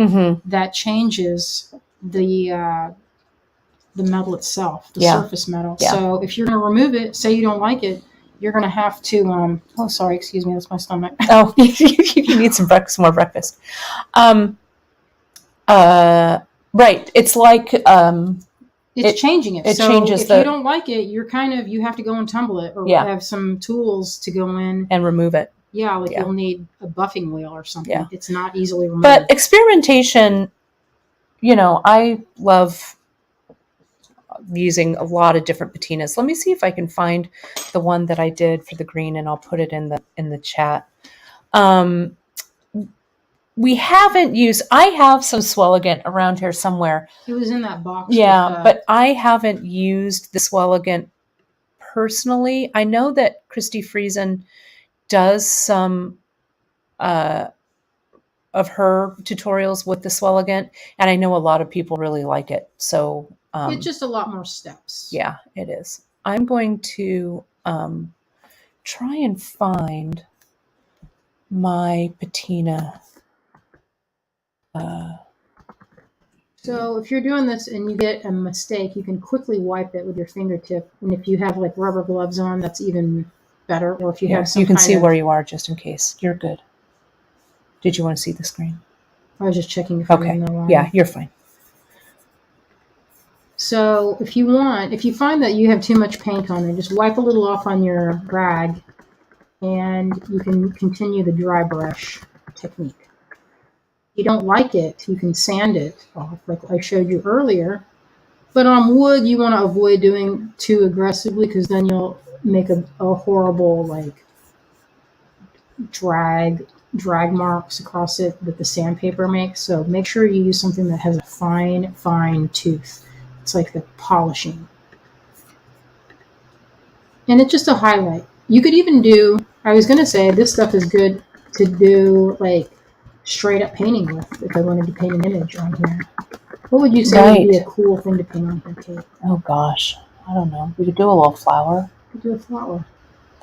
that changes the metal itself, the surface metal. Yeah. So if you're going to remove it, say you don't like it, you're going to have to, oh, sorry, excuse me, that's my stomach. Oh, you need some more breakfast. Right. It's like, it's changing it. It so changes if you don't like it, you're you have to go and tumble it or have some tools to go in and remove it. Yeah. You'll need a buffing wheel or something. Yeah. It's not easily removed. But experimentation, I love using a lot of different patinas. Let me see if I can find the one that I did for the green, and I'll put it in the chat. We haven't used, I have some Swelligant around here somewhere. It was in that box. Yeah, but I haven't used the Swelligant personally. I know that Christy Friesen does some of her tutorials with the Swelligant, and I know a lot of people really like it. So it's just a lot more steps. Yeah, it is. I'm going to try and find my patina. So if you're doing this and you get a mistake, you can quickly wipe it with your fingertip. And if you have like rubber gloves on, that's even better. Or if you have some you can kind see of, where you are just in case. You're good. Did you want to see the screen? I was just checking if I'm Okay. in the line. Yeah, you're fine. So if you find that you have too much paint on there, just wipe a little off on your rag and you can continue the dry brush technique. If you don't like it, you can sand it off like I showed you earlier. But on wood, you want to avoid doing too aggressively because then you'll make a horrible like drag marks across it that the sandpaper makes. So make sure you use something that has a fine tooth. It's like the polishing. And it's just a highlight. You could even do, I was going to say, this stuff is good to do like straight up painting with if I wanted to paint an image on here. What would you say would be a cool thing to paint on here, Kate? Oh gosh, I don't know. We could do a little flower. You could do a flower.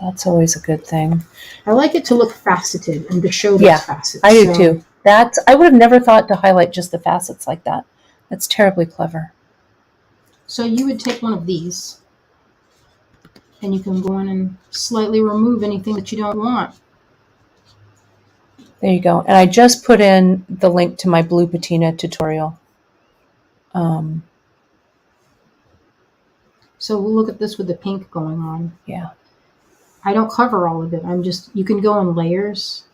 That's always a good thing. I like it to look faceted and to show those facets. I do too. I would have never thought to highlight just the facets like that. That's terribly clever. So you would take one of these and you can go in and slightly remove anything that you don't want. There you go. And I just put in the link to my blue patina tutorial. So we'll look at this with the pink going on. Yeah. I don't cover all of it. You can go in layers.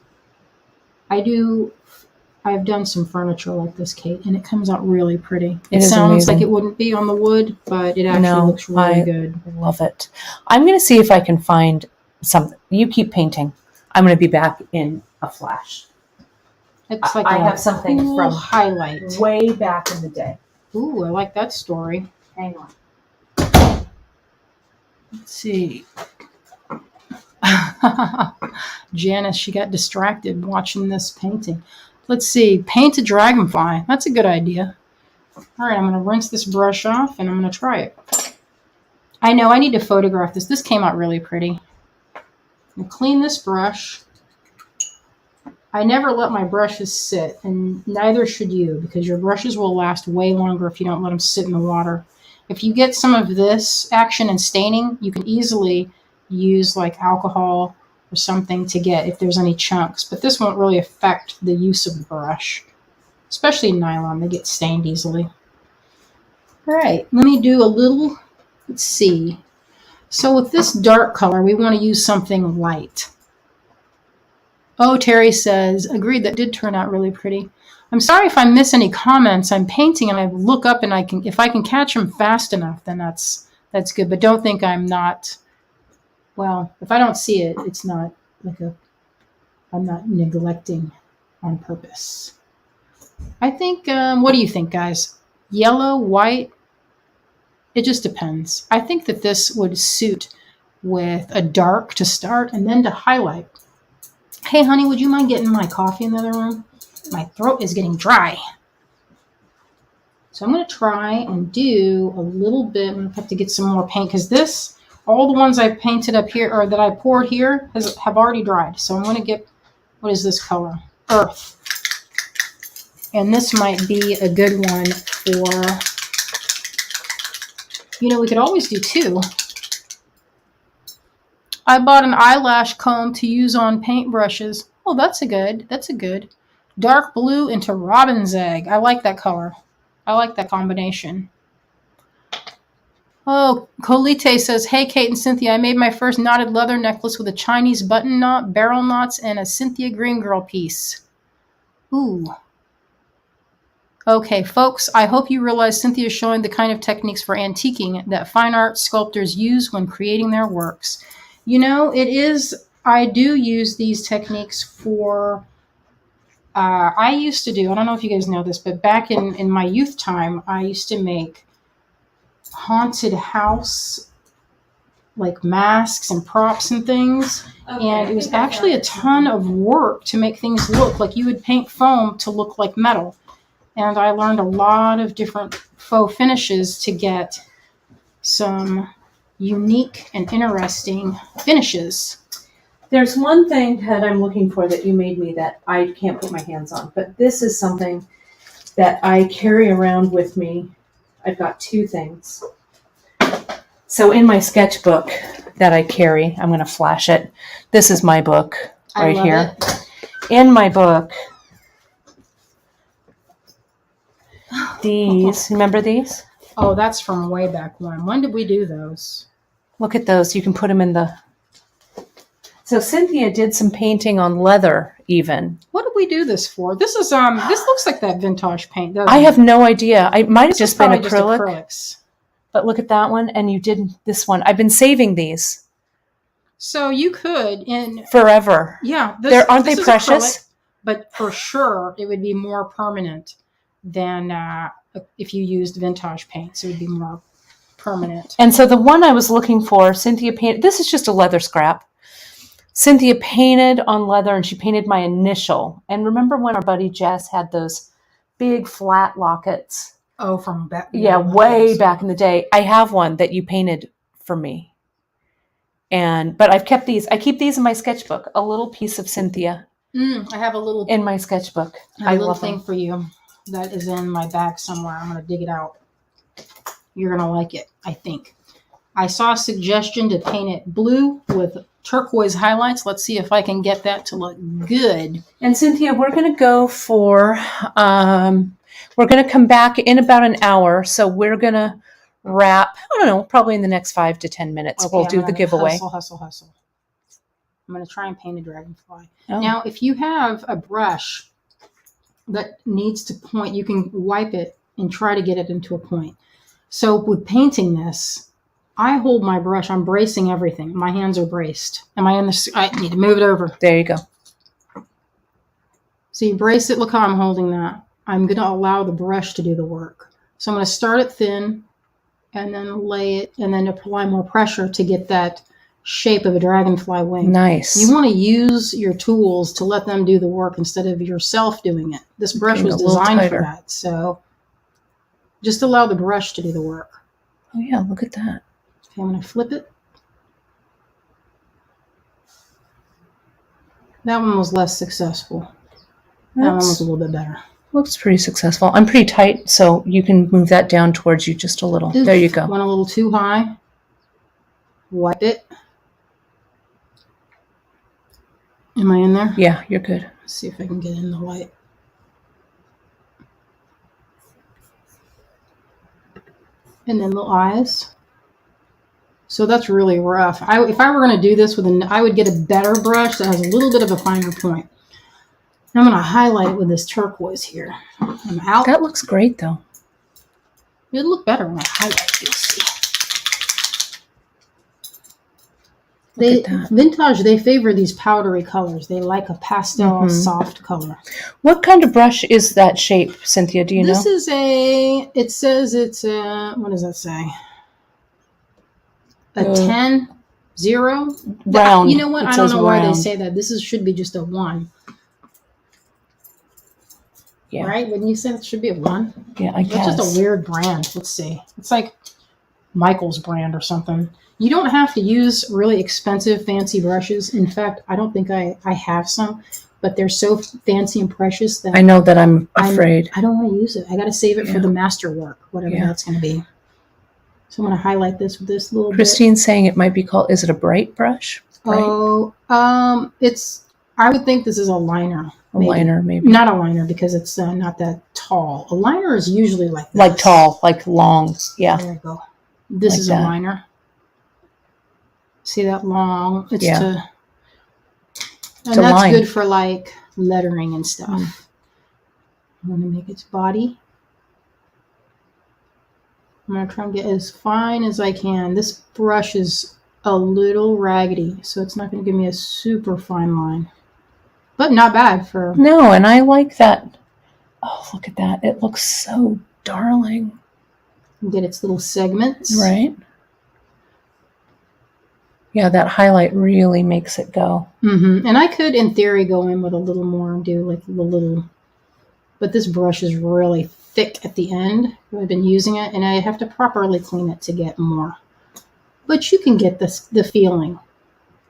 I've done some furniture like this, Kate, and it comes out really pretty. It sounds amazing. Like it wouldn't be on the wood, but it actually looks really good. I love it. I'm going to see if I can find something. You keep painting. I'm going to be back in a flash. It's like I have something cool from highlight way back in the day. Ooh, I like that story. Hang on. Let's see. Janice, she got distracted watching this painting. Let's see. Paint a dragonfly. That's a good idea. All right, I'm going to rinse this brush off and I'm going to try it. I know I need to photograph this. This came out really pretty. I'm going to clean this brush. I never let my brushes sit, and neither should you, because your brushes will last way longer if you don't let them sit in the water. If you get some of this action and staining, you can easily use like alcohol or something to get if there's any chunks, but this won't really affect the use of the brush, especially nylon. They get stained easily. All right, let me do a little, let's see. So with this dark color, we want to use something light. Oh, Terry says, agreed, that did turn out really pretty. I'm sorry if I miss any comments. I'm painting and I look up and if I can catch them fast enough, then that's good. But don't think I'm not, well, if I don't see it, it's not like I'm not neglecting on purpose. I think, what do you think, guys? Yellow, white? It just depends. I think that this would suit with a dark to start and then to highlight. Hey, honey, would you mind getting my coffee in the other room? My throat is getting dry. So I'm going to try and do a little bit. I'm going to have to get some more paint because all the ones I painted up here or that I poured here have already dried. So I'm going to get, what is this color? Earth. And this might be a good one for, we could always do two. I bought an eyelash comb to use on paintbrushes. Oh, that's a good. Dark blue into robin's egg. I like that color. I like that combination. Oh, Colite says, hey, Kate and Cynthia, I made my first knotted leather necklace with a Chinese button knot, barrel knots, and a Cynthia Green Girl piece. Ooh. Okay, folks, I hope you realize Cynthia is showing the kind of techniques for antiquing that fine art sculptors use when creating their works. It is I do use these techniques for. I used to do. I don't know if you guys know this, but back in my youth time, I used to make haunted house like masks and props and things. And it was actually a ton of work to make things look like you would paint foam to look like metal. And I learned a lot of different faux finishes to get some unique and interesting finishes. There's one thing that I'm looking for that you made me that I can't put my hands on, but this is something that I carry around with me. I've got two things. So in my sketchbook that I carry, I'm going to flash it. This is my book right here. In my book, these, remember these? Oh, that's from way back when. When did we do those? Look at those. You can put them in the... So Cynthia did some painting on leather even. What did we do this for? This is this looks like that vintage paint, doesn't I it? have no idea. I might have This just is been probably just acrylic. acrylics. But look at that one, and you did this one. I've been saving these So you could forever. yeah, Aren't they is precious? acrylic, but for sure it would be more permanent than if you used vintage paints. It would be more permanent. And so the one I was looking for, Cynthia painted. This is just a leather scrap. Cynthia painted on leather, and she painted my initial. And remember when our buddy Jess had those big flat lockets? Oh, from back. Yeah, way back in the day. I have one that you painted for me. But I've kept these. I keep these in my sketchbook. A little piece of Cynthia I have a little in my sketchbook. I have a little love thing them. for you that is in my bag somewhere. I'm going to dig it out. You're going to like it, I think. I saw a suggestion to paint it blue with turquoise highlights. Let's see if I can get that to look good. And Cynthia, we're going to go for, we're going to come back in about an hour. So we're going to wrap, I don't know, probably in the next 5 to 10 minutes. Okay, We'll I'm do the gonna giveaway. Hustle. I'm going to try and paint a dragonfly. Oh. Now, if you have a brush that needs to point, you can wipe it and try to get it into a point. So with painting this, I hold my brush. I'm bracing everything. My hands are braced. Am I in this? I need to move it over. There you go. So you brace it. Look how I'm holding that. I'm going to allow the brush to do the work. So I'm going to start it thin and then lay it and then apply more pressure to get that shape of a dragonfly wing. Nice. You want to use your tools to let them do the work instead of yourself doing it. This brush was designed for that. So just allow the brush to do the work. Oh, yeah. Look at that. Okay, I'm going to flip it. That one was less successful. That one was a little bit better. Looks pretty successful. I'm pretty tight, so you can move that down towards you just a little. Oof, there you go. Went a little too high. Wipe it. Am I in there? Yeah, you're good. Let's see if I can get in the light. And then little eyes. So that's really rough. If I were going to do this I would get a better brush that has a little bit of a finer point. I'm going to highlight it with this turquoise here. I'm out. That looks great, though. It'll look better when I highlight it. You'll see. Vintage, they favor these powdery colors. They like a pastel, soft color. What kind of brush is that shape, Cynthia? Do you know? This is it says it's what does that say? A 10, 0? Round. You know what? It I don't says know why they round. say that. This should be just a 1. Yeah. Right? Wouldn't you say it should be a 1? Yeah, I guess. It's just a weird brand. Let's see. It's like Michael's brand or something. You don't have to use really expensive, fancy brushes. In fact, I don't think I have some, but they're so fancy and precious that I know that I'm afraid. I don't want to use it. I got to save it for the masterwork, whatever that's going to be. So I'm going to highlight this with this little Christine's saying it might be called, is it a bright brush? Bright? Oh, I would think this is a liner. Liner, maybe. Not a liner because it's not that tall. A liner is usually like this. Like tall, like long. Yeah. There you go. This Like is that. a liner. See that long? It's Yeah. and that's good for like lettering and stuff. I want to make its body. I'm going to try and get as fine as I can. This brush is a little raggedy, so it's not going to give me a super fine line. But not bad for... No, and I like that. Oh, look at that. It looks so darling. Get its little segments. Right? Yeah, that highlight really makes it go. Mm-hmm. And I could, in theory, go in with a little more and do like the little... But this brush is really thick at the end. I've been using it, and I have to properly clean it to get more. But you can get the feeling.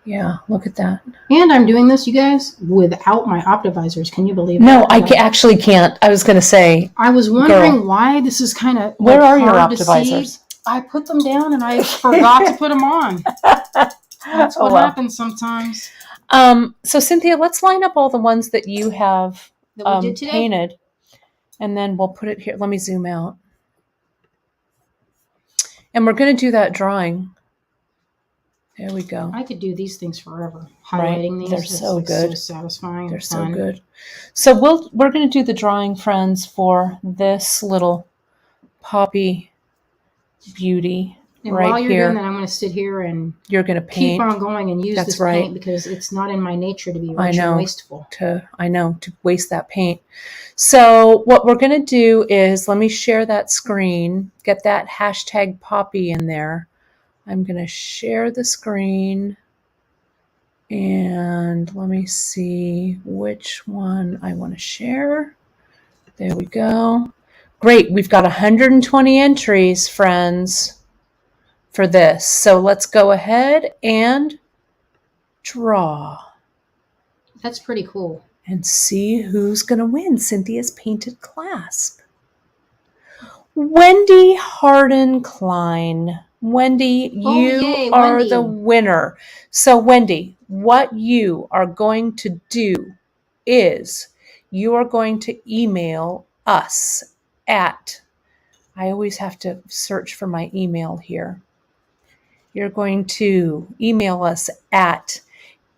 Yeah, look at that. And I'm doing this, you guys, without my Optivisors. Can you believe No, that? I actually can't. I was going to say. I was wondering why this is kind of... Where are your Optivisors? I put them down and I forgot to put them on. That's what happens sometimes. So Cynthia, let's line up all the ones that you have That we did today? painted, and then we'll put it here. Let me zoom out. And we're going to do that drawing. There we go. I could do these things forever. Highlighting these. They're so good. So satisfying. They're and so fun. good. So we're going to do the drawing, friends, for this little poppy beauty And right while you're here. doing that, I'm going to sit here and You're going to paint. keep on going and use That's this right. paint because it's not in my nature to be I rich know. and wasteful. To waste that paint. So what we're going to do is, let me share that screen, get that hashtag poppy in there. I'm going to share the screen, and let me see which one I want to share. There we go. Great. We've got 120 entries, friends, for this. So let's go ahead and draw. That's pretty cool. And see who's going to win Cynthia's painted clasp. Wendy Harden Klein. Wendy, you are Wendy. the winner. So Wendy, what you are going to do is you are going to email us at, I always have to search for my email here. You're going to email us at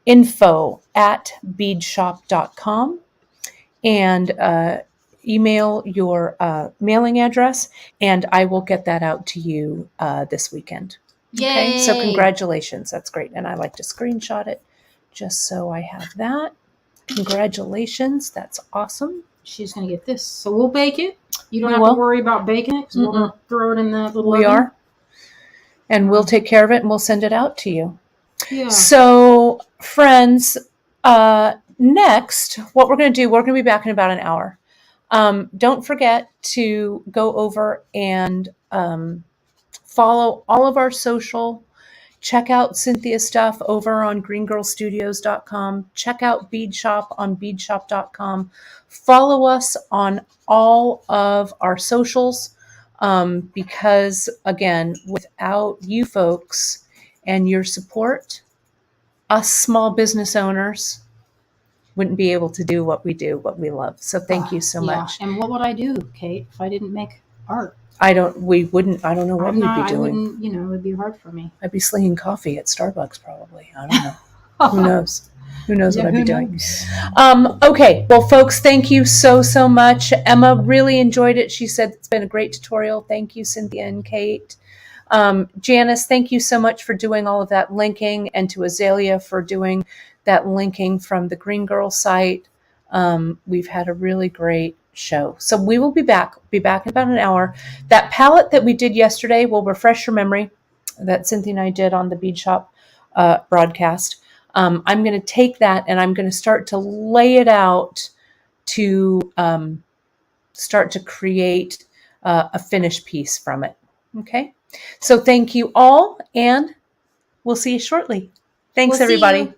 info@beadshop.com and email your mailing address, and I will get that out to you this weekend. Yay! Okay, so congratulations. That's great. And I like to screenshot it just so I have that. Congratulations. That's awesome. She's going to get this. So we'll bake it. You don't We have will. to worry about baking it because we'll throw it in that little We oven. are. And we'll take care of it and we'll send it out to you. Yeah. So, friends, next, what we're going to do, we're going to be back in about an hour. Don't forget to go over and follow all of our social. Check out Cynthia's stuff over on greengirlstudios.com. Check out Bead Shop on beadshop.com. Follow us on all of our socials because, again, without you folks and your support, us small business owners wouldn't be able to do what we do, what we love. So thank you so much. And what would I do, Kate, if I didn't make art? I don't know what we'd be doing. I wouldn't, it would be hard for me. I'd be slinging coffee at Starbucks probably. I don't know. Who knows? Who knows what I'd be doing? Okay. Well, folks, thank you so much. Emma really enjoyed it. She said it's been a great tutorial. Thank you, Cynthia and Kate. Janice, thank you so much for doing all of that linking, and to Azalea for doing that linking from the Green Girl site. We've had a really great show. So we will be back in about an hour. That palette that we did yesterday will refresh your memory that Cynthia and I did on the Bead Shop broadcast. I'm going to take that and I'm going to start to lay it out to start to create a finished piece from it. Okay. So thank you all, and we'll see you shortly. Thanks, everybody.